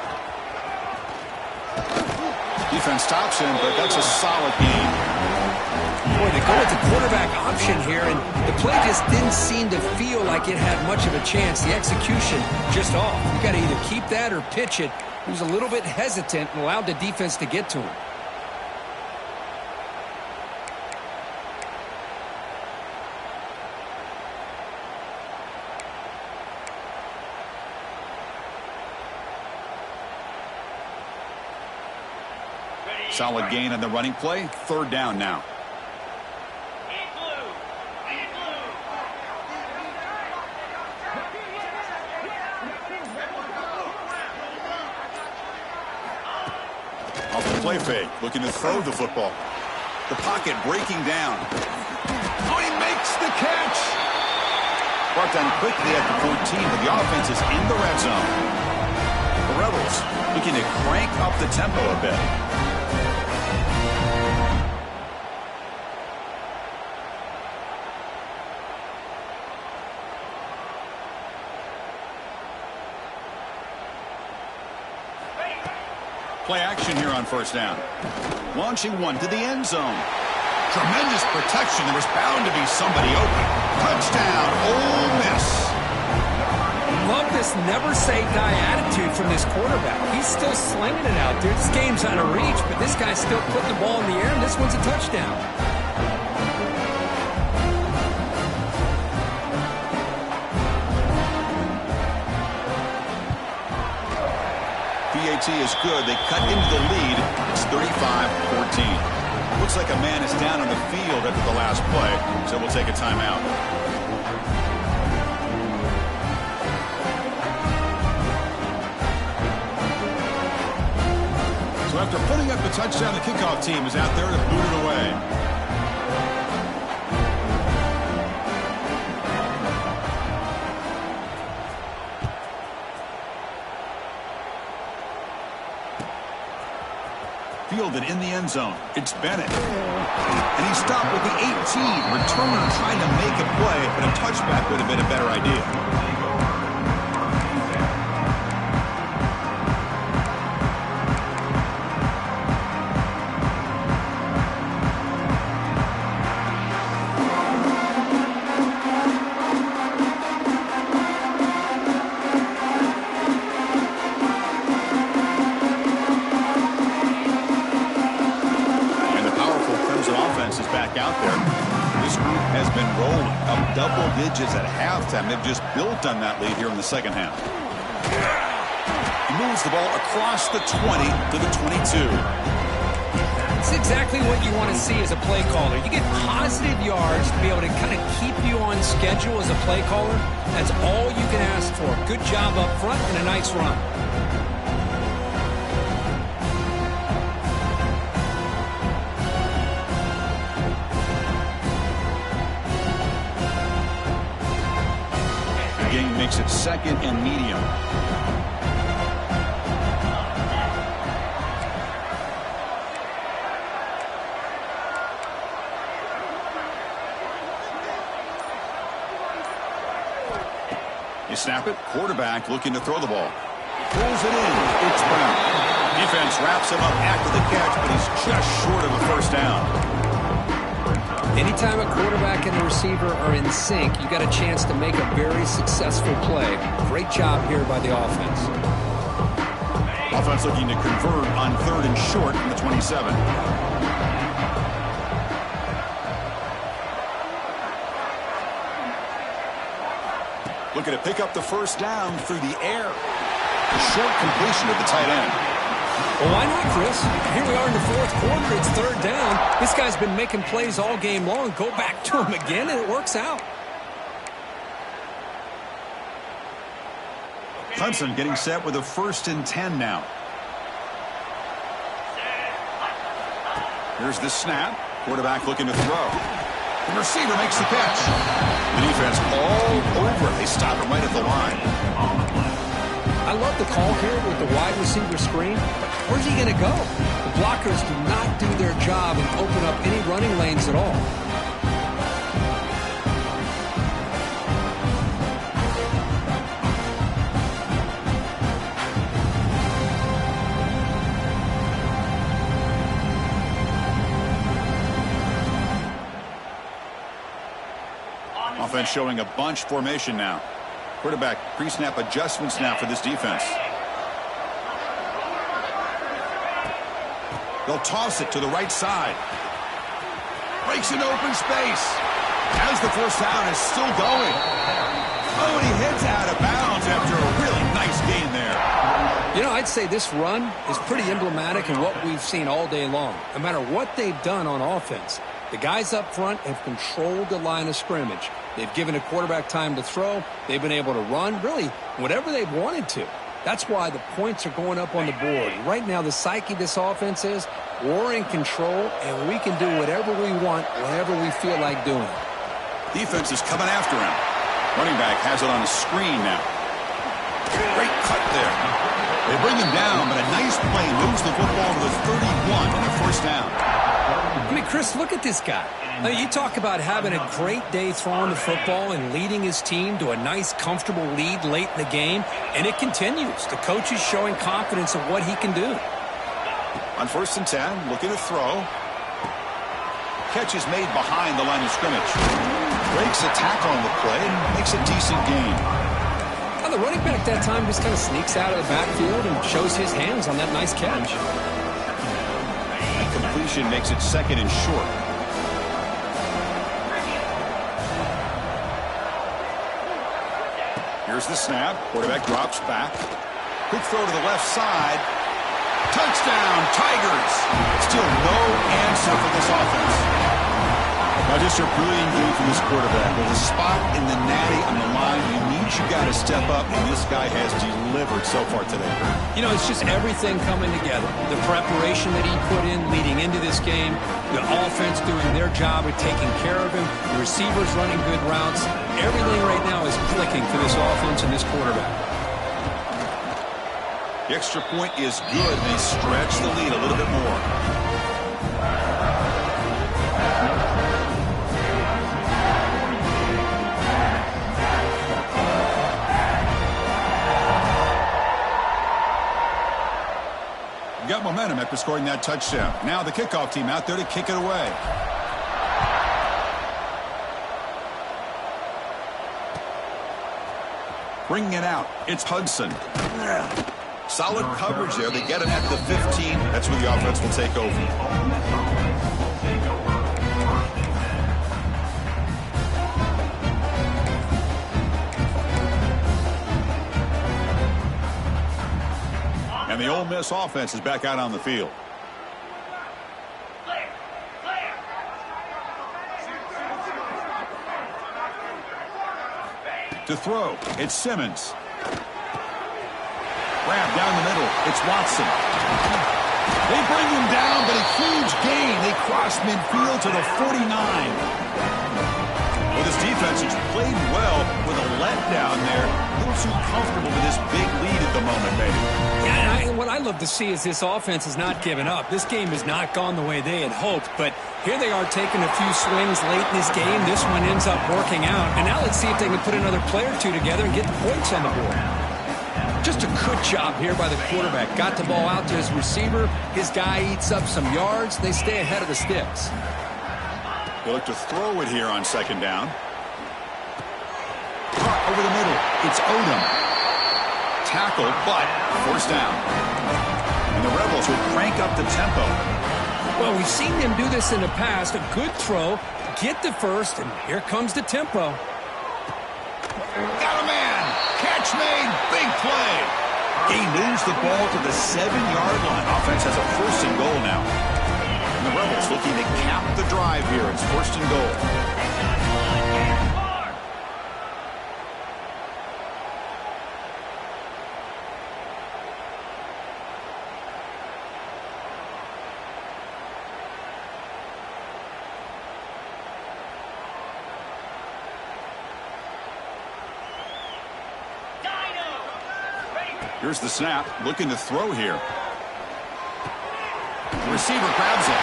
Defense stops him, but that's a solid game. Boy, they go with the quarterback option here, and the play just didn't seem to feel like it had much of a chance. The execution just off. You got to either keep that or pitch it. He was a little bit hesitant and allowed the defense to get to him. Solid gain on the running play. Third down now. Off the play fake, looking to throw the football. The pocket breaking down. Oh, he makes the catch. Brought down quickly at the 14, but the offense is in the red zone. The Rebels looking to crank up the tempo a bit. Play action here on first down. Launching one to the end zone. Tremendous protection. There was bound to be somebody open. Touchdown, Ole Miss. Love this never-say-die attitude from this quarterback. He's still slinging it out there. This game's out of reach, but this guy's still putting the ball in the air, and this one's a touchdown. PAT is good. They cut into the lead. It's 35-14. Looks like a man is down on the field after the last play, so we'll take a timeout. So after putting up the touchdown, the kickoff team is out there to boot it away. Fielded in the end zone. It's Bennett. And he stopped with the 18. Returner trying to make a play, but a touchback would have been a better idea. Out there. This group has been rolling up double digits at halftime. They've just built on that lead here in the second half. He moves the ball across the 20 to the 22. It's exactly what you want to see as a play caller. You get positive yards to be able to kind of keep you on schedule as a play caller. That's all you can ask for. Good job up front and a nice run. Makes it second and medium. You snap it. Quarterback looking to throw the ball. Pulls it in. It's Brown. Defense wraps him up after the catch, but he's just short of a first down. Anytime a quarterback and a receiver are in sync, you got a chance to make a very successful play. Great job here by the offense. Offense looking to convert on third and short from the 27. Looking to pick up the first down through the air. A short completion to the tight end. Well, why not, Chris? Here we are in the fourth quarter. It's third down. This guy's been making plays all game long. Go back to him again, and it works out. Clemson getting set with a 1st and 10 now. Here's the snap. Quarterback looking to throw. The receiver makes the catch. The defense all over. They stop him right at the line. I love the call here with the wide receiver screen. Where's he going to go? The blockers do not do their job and open up any running lanes at all. Offense showing a bunch formation now. Quarterback pre-snap adjustments now for this defense. They'll toss it to the right side. Breaks into open space. As the first down is still going. Oh, and he heads out of bounds after a really nice gain there. You know, I'd say this run is pretty emblematic of what we've seen all day long. No matter what they've done on offense, the guys up front have controlled the line of scrimmage. They've given a quarterback time to throw. They've been able to run, really, whatever they've wanted to. That's why the points are going up on the board. Right now, the psyche of this offense is we're in control, and we can do whatever we want, whenever we feel like doing it. Defense is coming after him. Running back has it on a screen now. Great cut there. They bring him down, but a nice play moves the football to the 31 and a first down. I mean, Chris, look at this guy. I mean, you talk about having a great day throwing the football and leading his team to a nice, comfortable lead late in the game, and it continues. The coach is showing confidence of what he can do. On 1st and 10, looking to throw. Catch is made behind the line of scrimmage. Breaks a tackle on the play and makes a decent gain. Well, the running back that time just kind of sneaks out of the backfield and shows his hands on that nice catch. That completion makes it 2nd and short. Here's the snap. Quarterback drops back. Quick throw to the left side. Touchdown, Tigers. Still no answer for this offense. Now just a brilliant game from this quarterback. With a spot in the natty on the line, you got to step up, and this guy has delivered so far today. You know, it's just everything coming together. The preparation that he put in leading into this game, the offense doing their job of taking care of him, the receivers running good routes. Everything right now is clicking for this offense and this quarterback. The extra point is good. They stretch the lead a little bit more. Got momentum after scoring that touchdown. Now the kickoff team out there to kick it away. Bringing it out, it's Hudson. Solid coverage there. They get him at the 15. That's where the offense will take over. And the Ole Miss offense is back out on the field. To throw, it's Simmons. Grab down the middle, it's Watson. They bring him down, but a huge gain. They cross midfield to the 49. Well, this defense has played well with a letdown there. A little too comfortable with this big lead at the moment, maybe. Yeah, and what I love to see is this offense has not given up. This game has not gone the way they had hoped, but here they are taking a few swings late in this game. This one ends up working out, and now let's see if they can put another play or two together and get the points on the board. Just a good job here by the quarterback. Got the ball out to his receiver. His guy eats up some yards. They stay ahead of the sticks. They look to throw it here on 2nd down. Caught over the middle. It's Odom. Tackle, but 1st down. And the Rebels will crank up the tempo. Well, we've seen them do this in the past. A good throw, get the first, and here comes the tempo. Got a man. Catch made. Big play. He moves the ball to the 7-yard line. Offense has a 1st and goal now. And the Rebels looking to cap the drive here. It's 1st and goal. Here's the snap, looking to throw here. The receiver grabs it.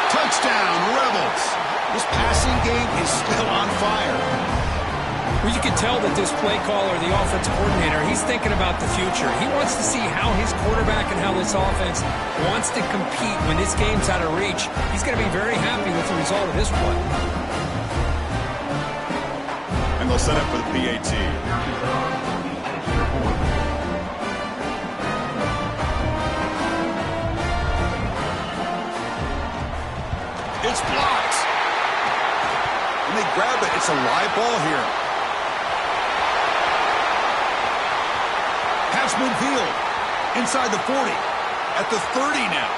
Touchdown, Rebels. This passing game is still on fire. Well, you can tell that this play caller, the offensive coordinator, he's thinking about the future. He wants to see how his quarterback and how this offense wants to compete when this game's out of reach. He's going to be very happy with the result of this play. And they'll set up for the PAT. It's blocked. And they grab it. It's a live ball here. Pass midfield. Inside the 40. At the 30 now.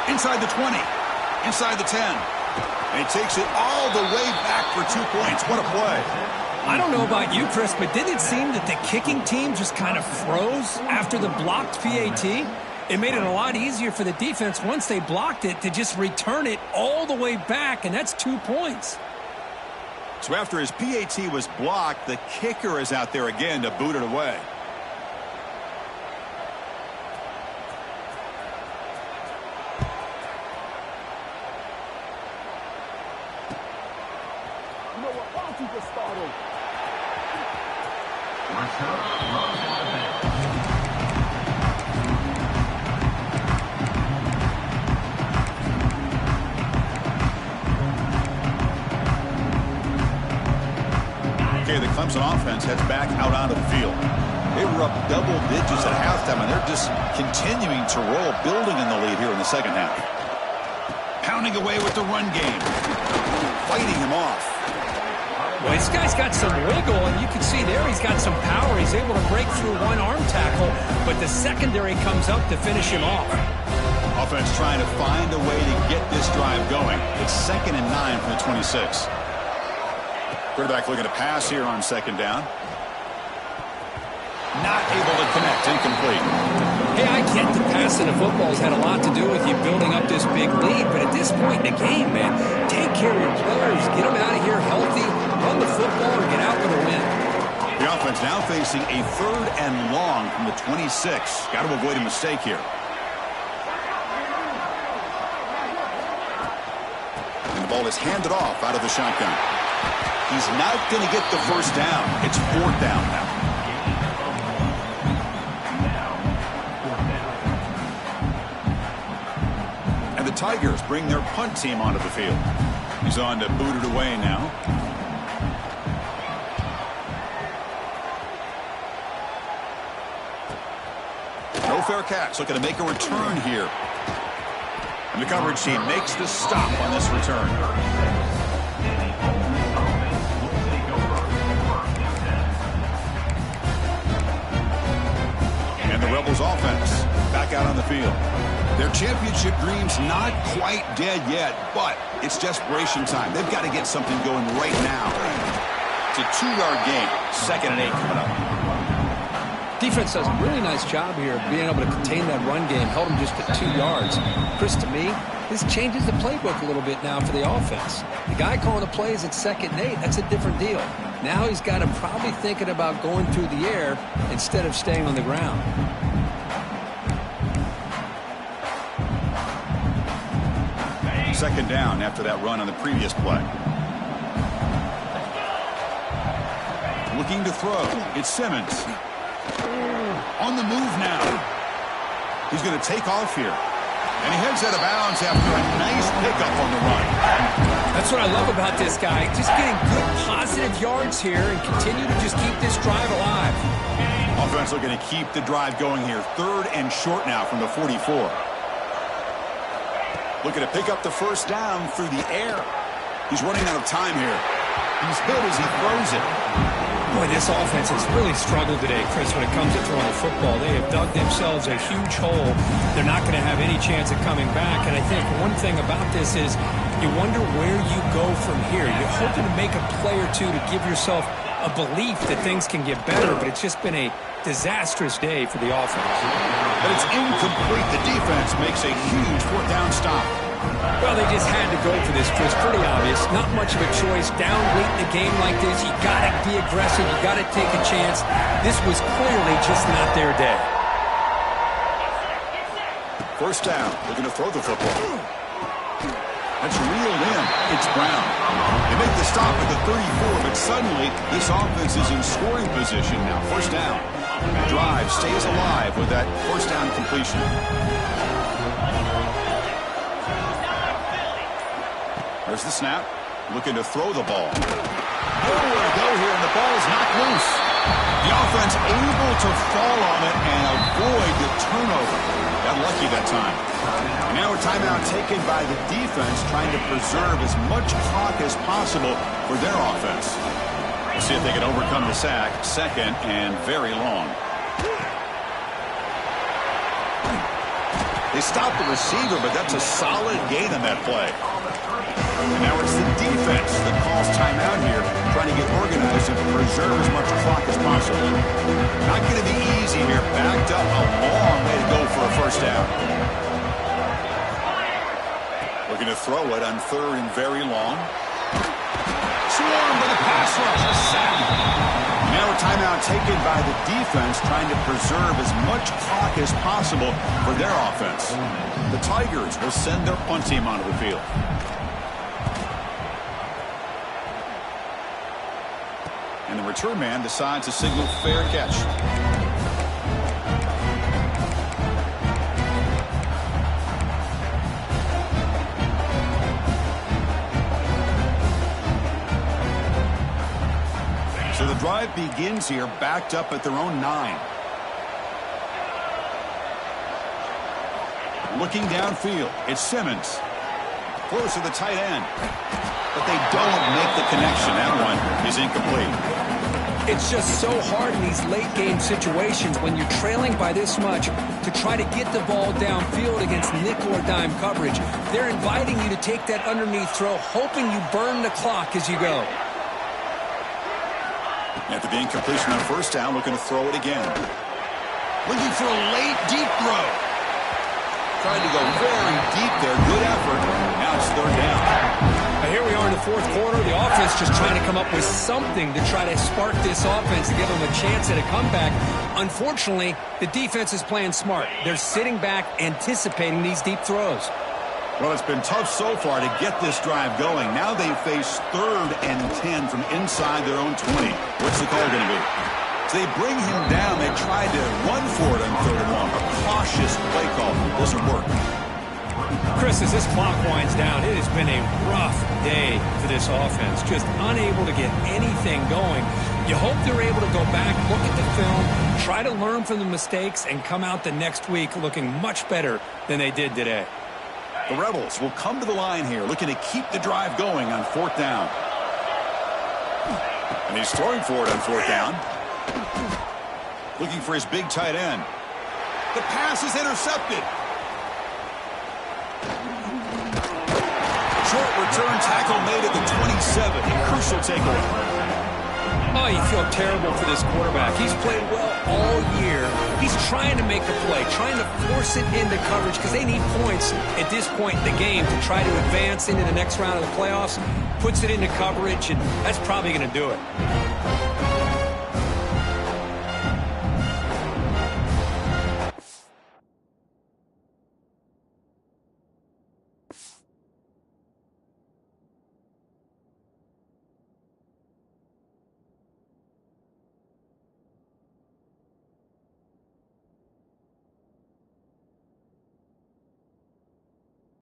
Inside the 20. Inside the 10. And he takes it all the way back for 2 points. What a play. I don't know about you, Chris, but didn't it seem that the kicking team just kind of froze after the blocked PAT? It made it a lot easier for the defense once they blocked it to just return it all the way back, and that's 2 points. So after his PAT was blocked, the kicker is out there again to boot it away. Okay, the Clemson offense heads back out onto the field. They were up double digits at halftime, and they're just continuing to roll, building in the lead here in the second half. Pounding away with the run game. Fighting him off. Well, this guy's got some wiggle, and you can see there he's got some power. He's able to break through one arm tackle, but the secondary comes up to finish him off. Offense trying to find a way to get this drive going. It's 2nd and 9 from the 26. Quarterback looking to pass here on 2nd down. Not able to connect. Incomplete. Hey, I get the passing of football's had a lot to do with you building up this big lead, but at this point in the game, man, take care of your players, get them out of here healthy, run the football, or get out with a win. The offense now facing a 3rd and long from the 26. Got to avoid a mistake here. And the ball is handed off out of the shotgun. He's not going to get the first down. It's 4th down now. And the Tigers bring their punt team onto the field. He's on to boot it away now. No fair catch. Looking to make a return here. And the coverage team makes the stop on this return. The Rebels offense back out on the field. Their championship dreams not quite dead yet, but it's desperation time. They've got to get something going right now. It's a 2-yard game. 2nd and 8 coming up. Defense does a really nice job here of being able to contain that run game, held them just at 2 yards. Chris, to me, this changes the playbook a little bit now for the offense. The guy calling the plays at 2nd and 8, that's a different deal. Now he's got him probably thinking about going through the air instead of staying on the ground. Second down after that run on the previous play. Looking to throw. It's Simmons. On the move now. He's going to take off here. And he heads out of bounds after a nice pickup on the run. That's what I love about this guy. Just getting good positive yards here and continue to just keep this drive alive. Offense looking to keep the drive going here. 3rd and short now from the 44. Looking to pick up the first down through the air. He's running out of time here. He's hit as he throws it. Boy, this offense has really struggled today, Chris, when it comes to throwing the football. They have dug themselves a huge hole. They're not going to have any chance of coming back. And I think one thing about this is you wonder where you go from here. You're hoping to make a play or two to give yourself a belief that things can get better, but it's just been a disastrous day for the offense. But it's incomplete. The defense makes a huge 4th down stop. Well, they just had to go for this, Chris. Pretty obvious. Not much of a choice. Down late in a game like this, you got to be aggressive. You got to take a chance. This was clearly just not their day. First down. Looking to throw the football. That's reeled in. It's Brown. They make the stop at the 34, but suddenly this offense is in scoring position now. First down. Drive stays alive with that first down completion. There's the snap. Looking to throw the ball. Nowhere to go here, and the ball is knocked loose. The offense able to fall on it and avoid the turnover. Got lucky that time. And now a timeout taken by the defense, trying to preserve as much clock as possible for their offense. Let's see if they can overcome the sack. 2nd and very long. They stopped the receiver, but that's a solid gain on that play. And now it's the defense that calls timeout here. trying to get organized and preserve as much clock as possible. Not going to be easy here. Backed up a long way to go for a first down. Looking to throw it on 3rd and very long. Swarmed by the pass rush. A sack. Now a timeout taken by the defense, trying to preserve as much clock as possible for their offense. The Tigers will send their punt team onto the field. And the return man decides to signal fair catch. So the drive begins here, backed up at their own 9. Looking downfield, it's Simmons. Close to the tight end. But they don't make the connection. That one is incomplete. It's just so hard in these late-game situations when you're trailing by this much to try to get the ball downfield against nickel or dime coverage. They're inviting you to take that underneath throw, hoping you burn the clock as you go. After the incompletion on first down, looking to throw it again. Looking for a late, deep throw. Trying to go very deep there. Good effort. Now it's 3rd down. Here we are in the 4th quarter. The offense just trying to come up with something to try to spark this offense to give them a chance at a comeback. Unfortunately, the defense is playing smart. They're sitting back, anticipating these deep throws. Well, it's been tough so far to get this drive going. Now they face 3rd and 10 from inside their own 20. What's the call going to be? So they bring him down. They tried to run for it on 3rd and long. A cautious play call doesn't work. Chris, as this clock winds down, it has been a rough day for this offense. Just unable to get anything going. You hope they're able to go back, look at the film, try to learn from the mistakes, and come out the next week looking much better than they did today. The Rebels will come to the line here, looking to keep the drive going on 4th down. And he's throwing for it on 4th down. Looking for his big tight end. The pass is intercepted. Short return tackle made at the 27. A crucial takeaway. Oh, you feel terrible for this quarterback. He's played well all year. He's trying to make a play, trying to force it into coverage because they need points at this point in the game to try to advance into the next round of the playoffs. Puts it into coverage, and that's probably going to do it.